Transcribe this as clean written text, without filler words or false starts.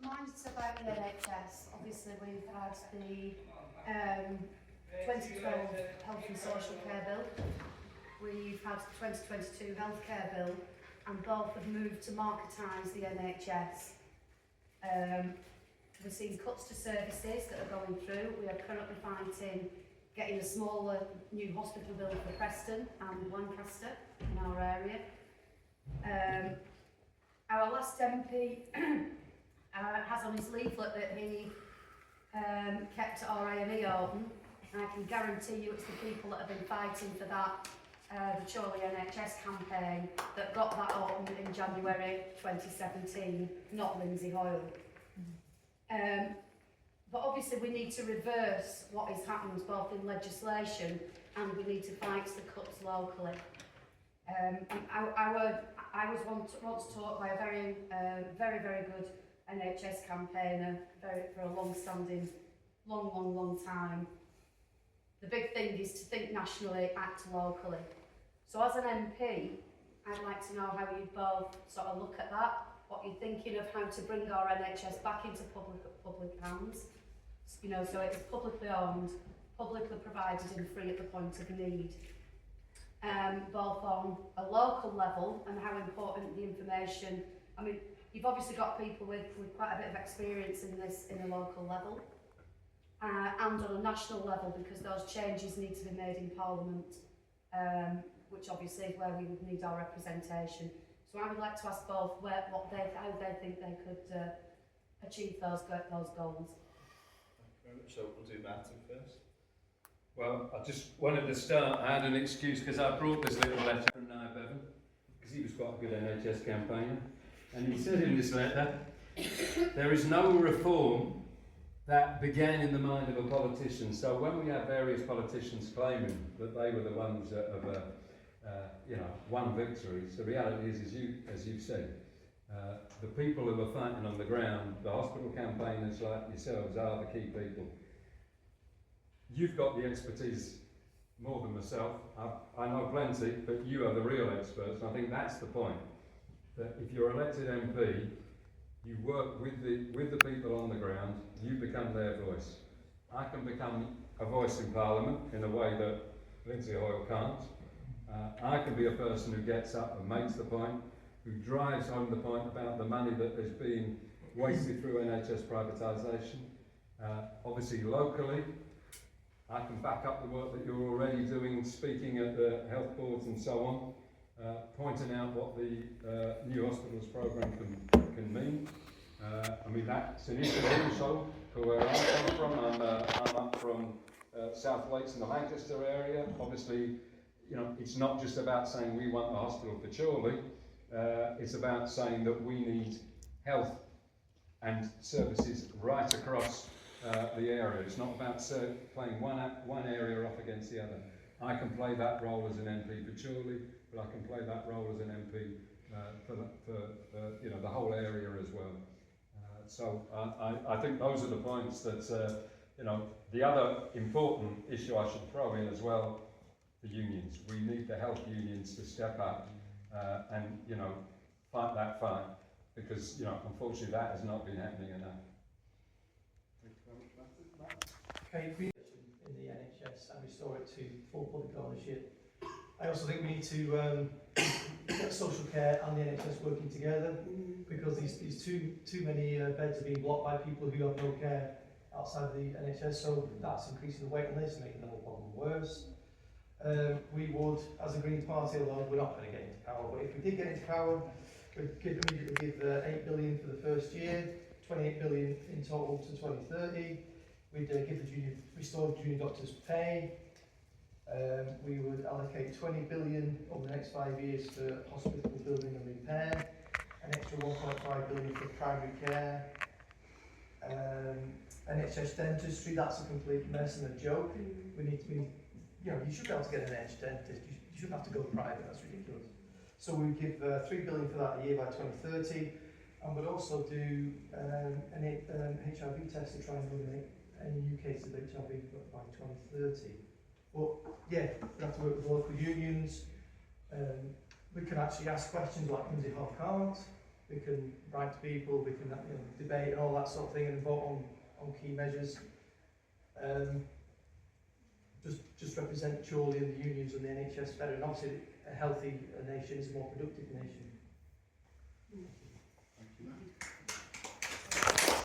Mine's about the NHS. Obviously, we've had the 2012 Health and Social Care Bill. We've had the 2022 Healthcare Bill, and both have moved to marketise the NHS. We're seeing cuts to services that are going through. We are currently fighting getting a smaller new hospital bill for Preston and Lancaster in our area. Our last MP has on his leaflet that he kept our A&E open, and I can guarantee you it's the people that have been fighting for that, the Chorley NHS campaign, that got that open in January 2017, not Lindsay Hoyle. But obviously we need to reverse what has happened both in legislation, and we need to fight the cuts locally. I was once taught by a very good NHS campaigner for a long time. The big thing is to think nationally, act locally. So as an MP, I'd like to know how you both sort of look at that, what you're thinking of how to bring our NHS back into public hands. You know, so it's publicly owned, publicly provided and free at the point of need. Both on a local level and how important the information, I mean, you've obviously got people with quite a bit of experience in this in a local level, and on a national level, because those changes need to be made in Parliament, which obviously is where we would need our representation. So I would like to ask both how they think they could achieve those goals. So we'll do Martin first. Well, I just wanted to start. I had an excuse because I brought this little letter from Nye Bevan, because he was quite a good NHS campaigner, and he said in this letter, there is no reform that began in the mind of a politician. So when we have various politicians claiming that they were the ones that have won victories, the reality is, as you've said, the people who are fighting on the ground, the hospital campaigners like yourselves, are the key people. You've got the expertise more than myself. I know plenty, but you are the real experts, and I think that's the point. That if you're elected MP, you work with the people on the ground, you become their voice. I can become a voice in Parliament in a way that Lindsay Hoyle can't. I can be a person who gets up and makes the point, who drives home the point about the money that is being wasted through NHS privatisation. Obviously locally, I can back up the work that you're already doing, speaking at the health boards and so on, pointing out what the new hospitals programme can mean. I mean, that's an issue also for where I come from. I'm up from South Lakes in the Lancaster area. Obviously, you know, it's not just about saying we want a hospital for Chorley. It's about saying that we need health and services right across the area. It's not about playing one area off against the other. I can play that role as an MP for Chorley, but I can play that role as an MP for the whole area as well. So I think those are the points that the other important issue I should throw in as well, the unions. We need the health unions to step up and fight that fight, because unfortunately that has not been happening enough. Okay, in the NHS and restore it to full public ownership. I also think we need to get social care and the NHS working together, because these too many beds are being blocked by people who have no care outside the NHS, so that's increasing the waiting list, making the whole problem worse. We would, as a Green Party alone, we're not going to get into power, but if we did get into power, we'd immediately give 8 billion for the first year, 28 billion in total to 2030. We'd restore the junior doctors' pay. We would allocate 20 billion over the next 5 years for hospital building and repair, an extra 1.5 billion for primary care. NHS dentistry, that's a complete mess and a joke. You should be able to get an NHS dentist. You shouldn't have to go private. That's ridiculous. So we give 3 billion for that a year by 2030, and we'd also do an HIV test to try and eliminate any new cases of HIV by 2030. But yeah, we have to work with local unions. We can actually ask questions like Lindsay Hoyle can't. we can write to people, we can debate and all that sort of thing and vote on key measures. Just represent Chorley and the unions and the NHS better, and obviously a healthy nation is a more productive nation.